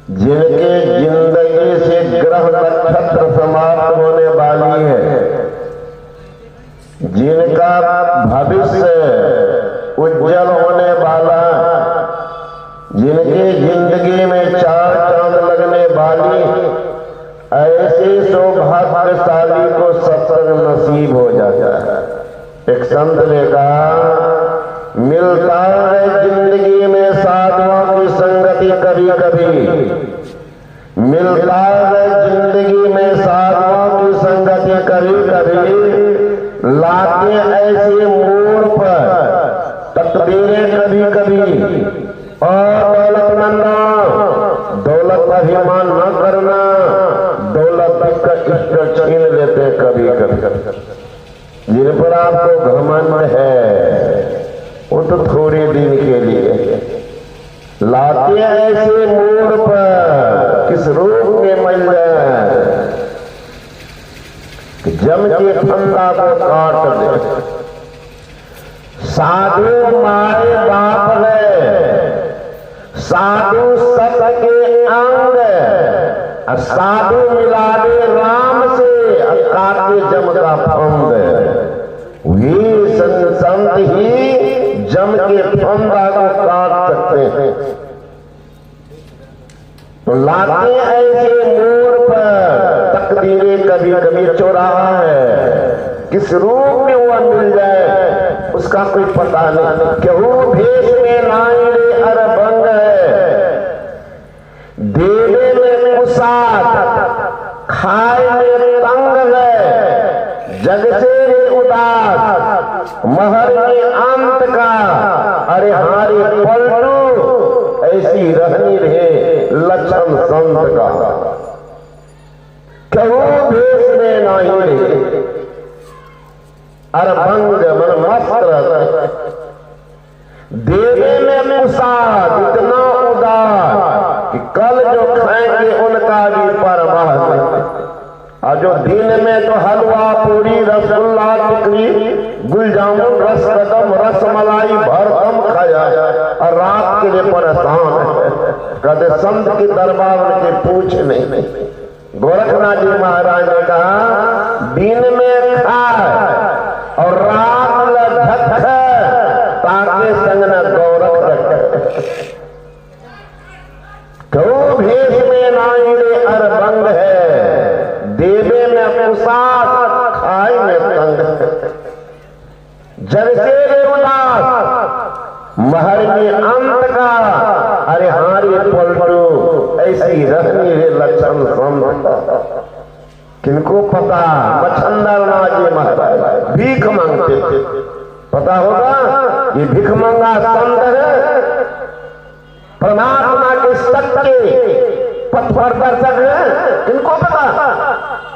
जिनके जिंदगी से ग्रह नक्षत्र समाप्त होने वाली है, जिनका भविष्य उज्जवल होने वाला, जिनकी जिंदगी में चार चांद लगने वाली, ऐसे सौभाग्यशाली को सत्संग नसीब हो जाता है। एक संत ने कहा, मिलता है जिंदगी में साधुओं की संगति कभी कभी, मिलता है जिंदगी में साधुओं की संगति कभी कभी, लाते ऐसे मोड़ पर तकदीरें कभी कभी। और दौलतमंदा, दौलत का अभिमान न करना, दौलत का इष्ट छीन लेते कभी कभी। जिन पर आपको घमंड है वो तो थोड़े दिन के लिए, लाते ऐसे मोड़ पर किस रूप में मिल जाए कि जम के फंदा को काट दे। साधु मारे बाप है, साधु सत के अंग, साधु मिला दे राम से, काटे जम का फंद। वे संत ही जम के फंदा को काट सकते हैं। तो लाते ऐसे मोड़ पर तकदीरें कभी कभी चौराहा है, किस रूप में वह मिल जाए उसका कोई पता नहीं। केहू भेष में नाई रे अरबंग है, देवे में कुसाद, खाए में तंग है, जग से रे उदास, महर के अंत का, अरे हारे पलटू, ऐसी रहनी रहे लक्षण संत का। कहू भेष में नहीं रे अरबंग मन मस्त रहता, देवे में कुसाद, इतना उदार कि कल जो खाएंगे उनका भी परवाह नहीं। और जो दिन में तो हलवा पूरी रसगुल्ला टिकरी गुल जामुन रस कदम रस मलाई भरदम खाया, और रात के लिए परेशान है। कहते संत की दरबार के पूछ नहीं। गोरखनाथ जी महाराज ने कहा, दिन में खाए और रात लधक ताके संग न गौरख रख। तो भेष में नाई रे अरबंग है, देवे में कुसाद, खाए में तंग, जग से रे उदास, महर में अंत का, अरे हारी पलटू, ऐसी रहनी रे लक्षण संत। किनको पता, मच्छंदरनाथ जी महाराज भीख मांगते थे, पता होगा ये भिख मांगा संत है, परमात्मा के सत्य पथ प्रदर्शक है। किनको पता,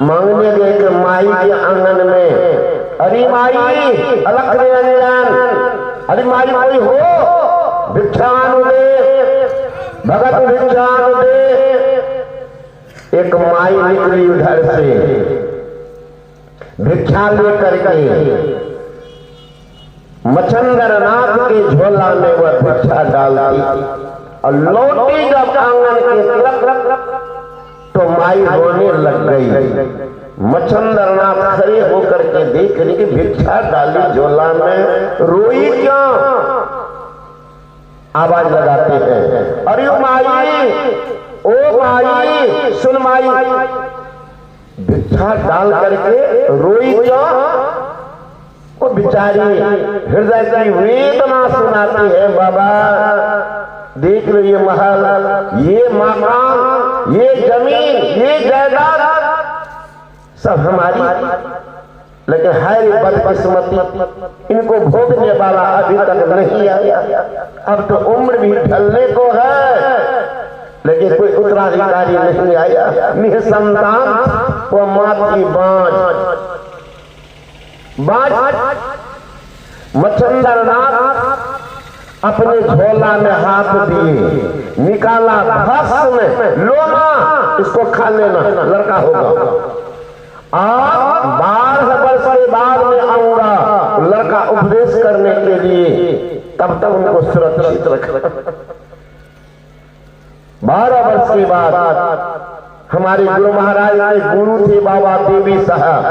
मांगने गए कि माई के आंगन में, अरे माई अलख निरंजन, अरे माई कोई हो भिक्षानु दे, भगत भिक्षानु दे। एक माई निकली उधर से भिक्षा लेकर के, मच्छंदरनाथ के झोला में वह भिक्षा डालती, और लौटी जब आंगन के तक तो माई रोने लग गई। मच्छंदरनाथ खड़े होकर के देख रही कि भिक्षा डाली झोला में, रोई क्यों? आवाज लगाते हैं, अरे माई, ओ माई, सुन माई, भिक्षा डाल करके रोई क्यों? वो बेचारी हृदय की वेदना सुनाती है, बाबा देख लो ये महल, ये मकान, ये जमीन, ये जायदाद सब हमारी, लेकिन है बदकिस्मती, इनको भोगने वाला अभी तक नहीं आया। अब तो उम्र भी ढलने को है, लेकिन कोई उत्तराधिकारी नहीं आया। निसंतान वो माँ की बाँझ। मच्छंदरनाथ अपने झोला में हाथ दिए, निकाला भस्म, लो मां इसको खा लेना, लड़का होगा। आप 12 वर्ष के बाद में आऊंगा लड़का उपदेश करने के लिए, तब तक उनको सुरक्षित रखना। 12 वर्ष के बाद हमारे गुरु महाराज के गुरु थे बाबा देवी साहब।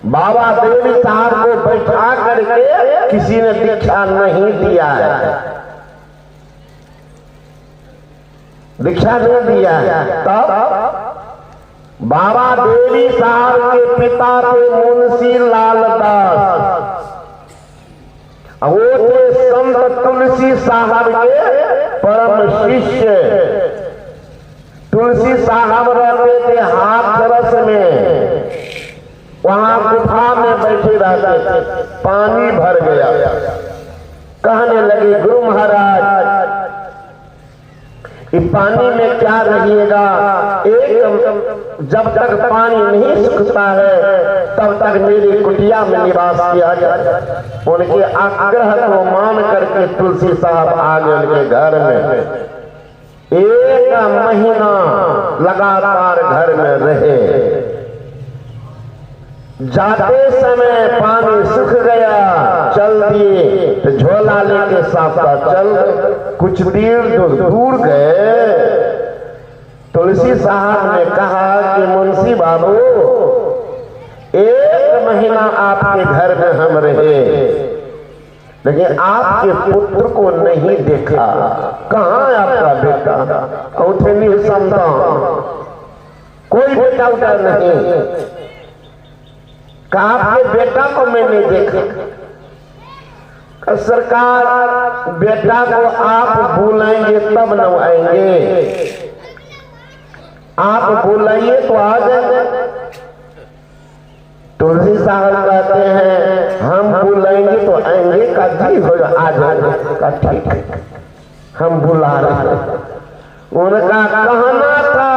बाबा देवी साहब को बैठा करके किसी ने दीक्षा नहीं दिया है, दीक्षा नहीं दिया है। तब बाबा देवी साहब के पिता थे मुंशी लालदास, वो थे संत तुलसी साहब के परम शिष्य। तुलसी साहब रहते थे हाथरस में, वहां गुफा में बैठे रहते थे। पानी भर गया, कहने लगे गुरु महाराज इस पानी में क्या रहिएगा, एक जब तक पानी नहीं सूखता है तब तक मेरी कुटिया में निवास किया जाए। उनके आग्रह को मान करके तुलसी साहब आ गए उनके घर में। 1 महीना लगातार घर में रहे। जाते समय पानी सूख गया, चल दिए तो झोला लेके साथ चल। कुछ दूर दूर गए, तुलसी साहब ने कहा कि मुंशी बाबू 1 महीना आपके घर में हम रहे, लेकिन आपके पुत्र को नहीं देखा। कहाँ है आपका बेटा? उठे नहीं संतान, कोई बेटा उठा नहीं। कहा आपके बेटा को मैंने देखा। सरकार बेटा को आप बुलाएंगे तब न आएंगे, आप बुलाइए तो आ जाएंगे। तुलसी साहब कहते हैं हम बुलाएंगे तो आएंगे, का ठीक होगा, आ जाएंगे, का ठीक हम बुला रहे हैं। उनका कहना था,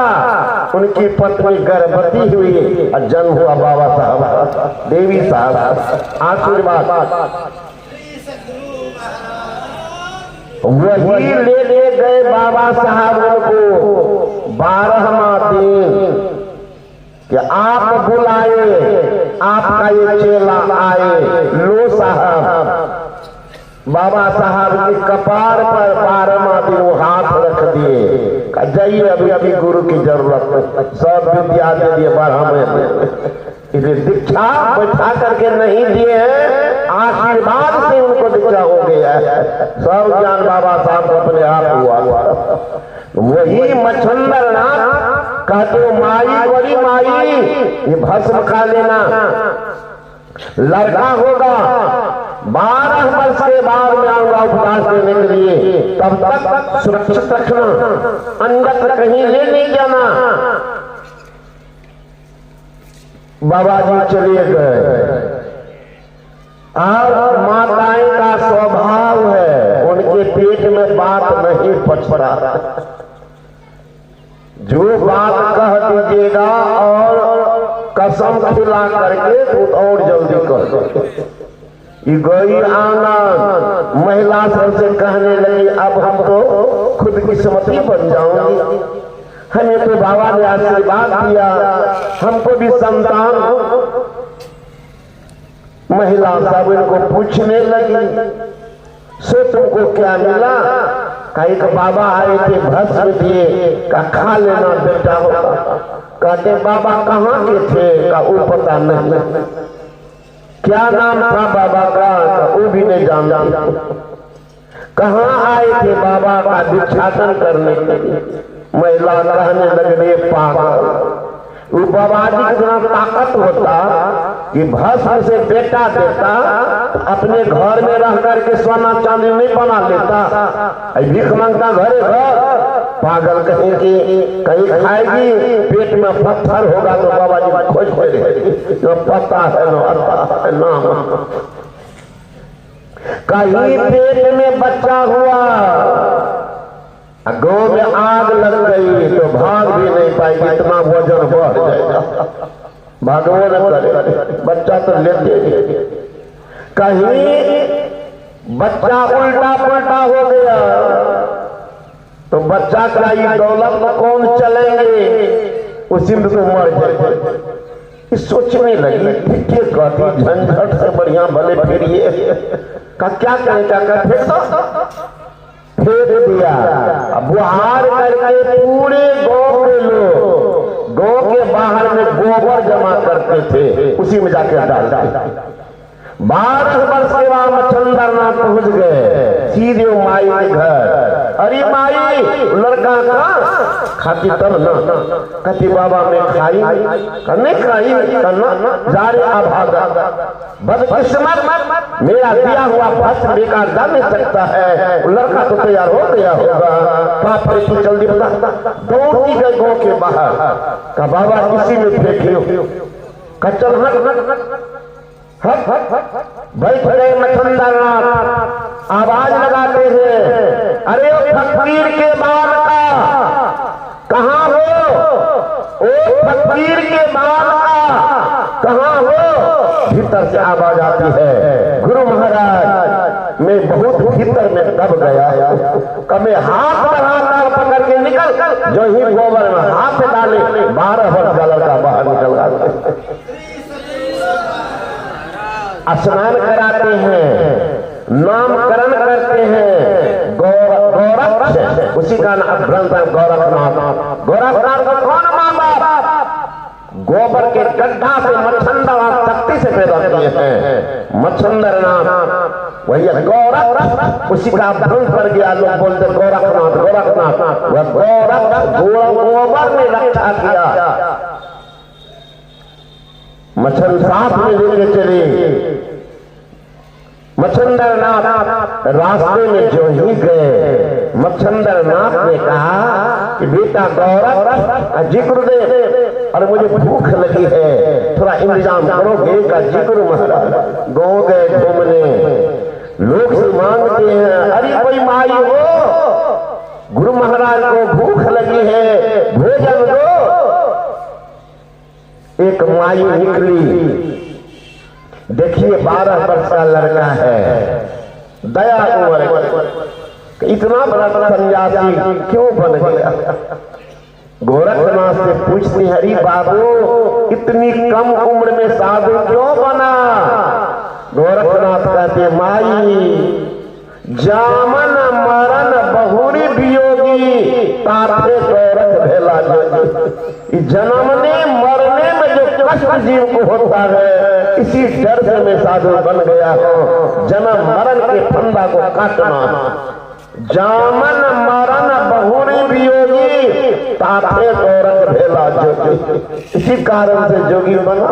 उनकी पत्नी गर्भवती हुई और जन्म हुआ बाबा साहब देवी साहब। आशीर्वाद वही ले गए बाबा साहब उनको 12वां दिन कि आप बुलाए, आपका ये चेला आए। लो साहब, बाबा साहब के कपार पर 12वां दिन वो हाथ रख दिए। जाइए, अभी अभी गुरु की जरूरत, सब विद्या दे दिए। 12वें दीक्षा बैठा करके नहीं दिए हैं, आशीर्वाद से उनको दीक्षा हो गया है। सब ज्ञान बाबा साहब को अपने आप हुआ। वही मच्छंदर नाथ कहते माई बड़ी माई ये भस्म खा लेना, लड़का होगा 12 वर्ष के बाद में आऊंगा उपवास देने के लिए, तब तक सुरक्षित रखना, अन्यत्र कहीं ले नहीं जाना। बाबा जी चले गए। और माताएं का स्वभाव है, उनके पेट में बात नहीं पचता। जो बात कह दीजिएगा और कसम खिला करके तो और जल्दी कह दो। गई आनंद महिला सबसे कहने लगी अब हम तो खुद की समझी बन जाऊंगी, हमें तो बाबा ने आशीर्वाद दिया, हमको भी संतान हो। महिला सब इनको पूछने लगी सो तुमको क्या मिला? कहीं का बाबा आए थे भस्म दिए, का खा लेना बेटा होगा। कहते बाबा कहाँ के थे? का वो पता नहीं। क्या नाम था बाबा का? वो भी नहीं जानता। कहाँ आए थे बाबा का भिक्षाटन करने के लिए? महिला कहने लगे पागल, वो बाबा जी की इतना ताकत होता कि भस्म से बेटा देता, अपने घर में रह करके सोना चांदी नहीं बना लेता, भीख मांगता घरे घर। पागल कहीं की कहीं खाएगी, पेट में पत्थर होगा तो बाबा जी खोज खोज पता है न आता है नाम। कहीं पेट में बच्चा हुआ, गौ में आग लग गई तो भाग भी नहीं पाएगी, इतना वजन बढ़ जाएगा। भगवान करे बच्चा तो लेते। कहीं बच्चा उल्टा पुल्टा हो गया तो बच्चा का ये दौलत कौन चलेंगे, उसी में तो मर जाए। सोचने लगी ठीक कहती झंझट से बढ़िया भले फिर ये का क्या करें, क्या कर फिर फेंक दिया। अब बुहार करके पूरे गांव के लोग गांव के बाहर में गोबर जमा करते थे, उसी में जाकर डालते। 12 वर्ष के बाद मच्छंदरनाथ पहुंच गए सीधे माई के घर। अरे माई लड़का का खाती तब ना कहती बाबा मैं खाई नहीं खाई करना जा रे अभागा बदकिस्मत, मेरा दिया हुआ फर्स्ट बेकार जा नहीं सकता है। लड़का तो तैयार हो गया होगा, पाप तू जल्दी बता। दौड़ती गई गाँव के बाहर का बाबा किसी में फेंकियो का चल हट बैठ गए मच्छंदरनाथ। आवाज लगाते हैं, अरे ओ फकीर के बाल का कहाँ हो, ओ फकीर के बाल का कहाँ हो। भीतर से आवाज आती है, गुरु महाराज मैं बहुत भीतर में दब गया, कभी हाथ बढ़ाकर पकड़ के निकल, जो ही गोबर में हाथ डाले 12 वर्ष का लड़का बाहर निकल गया। स्नान कराते हैं, नामकरण करते हैं, गौरक्ष उसी का ग्रंथ है गोरखनाथ। गोरखनाथ का कौन माँ बाप गोबर के गड्ढा से मच्छंदरनाथ शक्ति से पैदा किए हैं। मच्छंदरनाथ वही गौरक्ष, उसी का ग्रंथ पर गया। लोग बोलते गोरखनाथ गोरखनाथ, वह गौरक्ष गोबर ने रक्षा किया। मच्छर साथ में लेके चले। मच्छंदरनाथ रास्ते में जो ही गए, मच्छंदरनाथ ने कहा कि बेटा गौरव जी गुरुदेव और मुझे भूख लगी है, थोड़ा इंतजाम करोगे का जी गुरु महाराज। गाँव गए घूमने, लोग से मांगते हैं, अरे कोई माई हो, गुरु महाराज को भूख लगी है, भोजन दो। एक माई निकली, देखिए 12 वर्ष का लड़का है, दया उम्र, इतना बड़ा सन्यासी क्यों बन गया। गोरखनाथ से पूछती, हरी बाबू इतनी कम उम्र में साधु क्यों बना। गोरखनाथ कहते, माई जामन मरण बहुरी वियोगी ताथे गोरख भेला जोगी। जन्मने मरने में जो कष्ट जीव को होता है, इसी डर से मैं साधु बन गया हूँ। जन्म मरण के फंदा को काटना। जामन मरण बहुरी वियोगी ताथे गोरख भेला जोगी, इसी कारण से जोगी बना।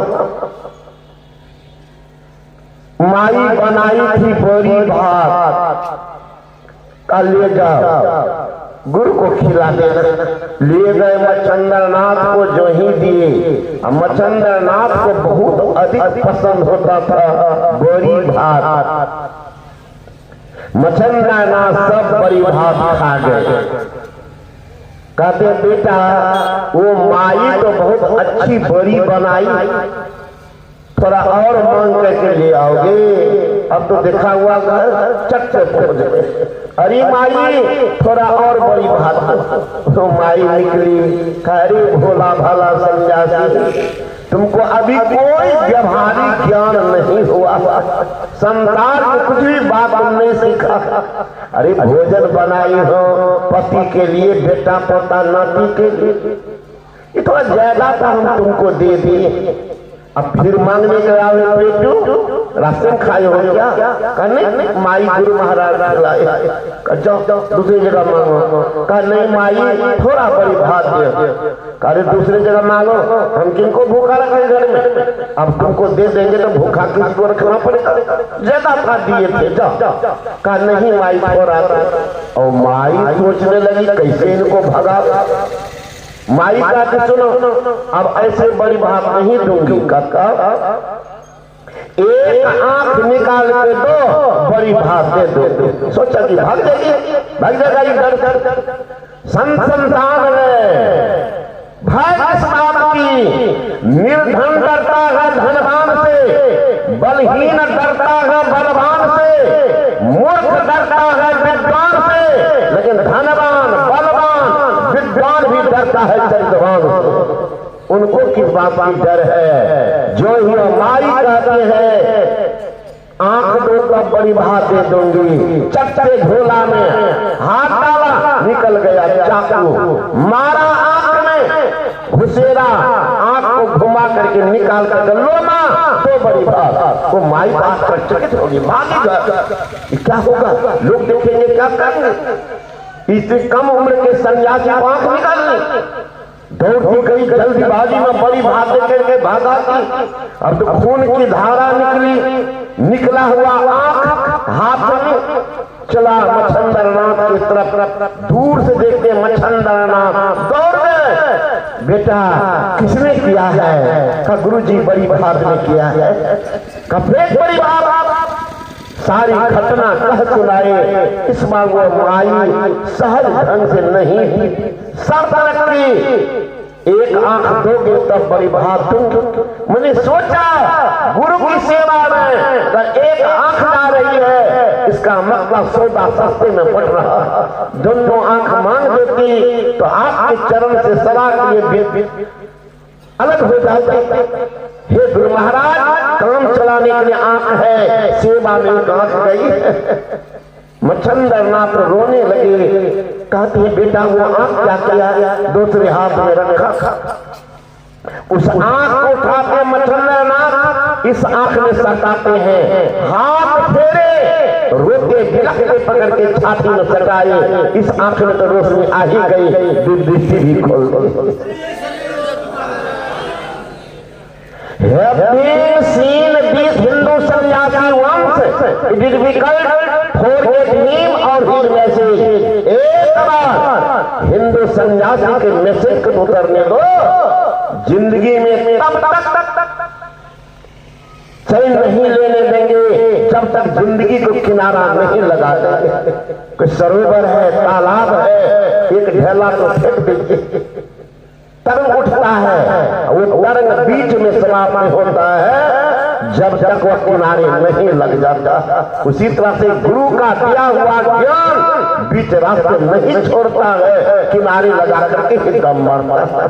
माई बनाई थी बोरी भात का, ले जाओ गुरु को खिला देना। ले गए मच्छंदरनाथ को, जो ही दिए। मच्छंदरनाथ को बहुत अधिक पसंद होता था बोरी भात। मच्छंदरनाथ सब बोरी भात खा गए। कहते बेटा वो माई तो बहुत अच्छी बोरी बनाई, थोड़ा और मांग करके ले आओगे। अब तो देखा हुआ घर चट से पहुंच गए। अरे माई थोड़ा और बड़ी बात। तो माई निकली, अरे भोला भाला सन्यासी, तुमको अभी कोई व्यवहारिक ज्ञान नहीं हुआ, संसार में कुछ भी बात नहीं सीखा। अरे भोजन बनाई हो पति के लिए, बेटा पोता नाती के लिए, ये थोड़ा ज्यादा था, हम तुमको दे दिए। अब फिर मांगने के आवे बेटू राशन खाए हो क्या, कहने माई गुरु महाराज लाए, जाओ दूसरी जगह मांगो। कहा नहीं माई थोड़ा बड़ी भात दे। अरे दूसरी जगह मांगो, हम किनको भूखा रखें घर में, अब तुमको दे देंगे तो भूखा किसी को रखना पड़ेगा, ज्यादा भात दिए थे, जाओ। कहा नहीं माई थोड़ा। और माई सोचने लगी कैसे इनको भगा। माई का सुनो, अब ऐसे बड़ी बात नहीं दूंगी। काका एक आंख निकाल के दो, बड़ी भात दे दो। सोचा कि भाग जाएगी, भाग जाएगा डर। संतान में भय किस बात की। निर्धन डरता है धनवान से, बलहीन डरता है बलवान से, मूर्ख डरता है विद्वान से, लेकिन धनवान बलवान विद्वान भी डरता है चरित्रवान से। उनको किस बात की डर है। जो ही माई कहते हैं आंख दो तब बड़ी बात दे दूंगी। चट्टे झोला में हाथ डाला, निकल गया चाकू, मारा आंख में घुसेरा, आंख को घुमा करके निकाल कर लो मां, तो बड़ी बात। वो माई बात पर चकित होगी, भागेगा, क्या होगा, लोग देखेंगे क्या करेंगे। इतनी कम उम्र के सन्यासी को आंख निकालनी, दौड़ती गई जल्दीबाजी में, बड़ी भाग करके भागा थी। अब तो खून की धारा निकली, निकला हुआ आंख हाथ में चला मच्छंदरनाथ की तरफ। दूर से देखते मच्छंदरनाथ दौड़ गए। बेटा किसने किया है? कहा गुरुजी बड़ी बात ने किया है। कहा फिर बड़ी बात, सारी घटना कह सुनाए। इस बार वो माई सहज ढंग से नहीं शर्त रखी, एक आंख दोगे तब बड़ी बात तुम। मैंने सोचा गुरु की सेवा में एक आंख जा रही है, इसका मतलब सौदा सस्ते में पड़ रहा। दोनों आंख मांग देती तो आपके चरण से सदा के लिए अलग हो जाते। हे गुरु महाराज, काम चलाने के लिए आंख है, सेवा में आंख गई। मच्छंदरनाथ रोने लगे। कहती है बेटा वो आंख क्या किया? दूसरे हाथ में रखा। उस आंख को उठाते मच्छंदरनाथ इस आंख में सटाते हैं, हाथ फेरे, रोके बिलखते पकड़ के छाती में सटाए। इस आंख में तो रोशनी आ ही गई, दृष्टि भी खोल गई। हिंदू सन्यासी वंश, it is difficult for a team और हिज मैसेज। एक बार हिंदू सन्यासी के मैसेज को उतरने दो, जिंदगी में तब तक चैन नहीं लेने देंगे जब तक जिंदगी को किनारा नहीं लगा देंगे। कोई सरोवर है, तालाब है, एक ढेला तो फेंक दीजिए, तरंग उठता है, वो तरंग बीच में समाप्त होता है जब तक वह किनारे नहीं लग जाता। उसी तरह से गुरु का दिया हुआ ज्ञान बीच रास्ते नहीं छोड़ता है, किनारे लगा करके ही दम मारता है।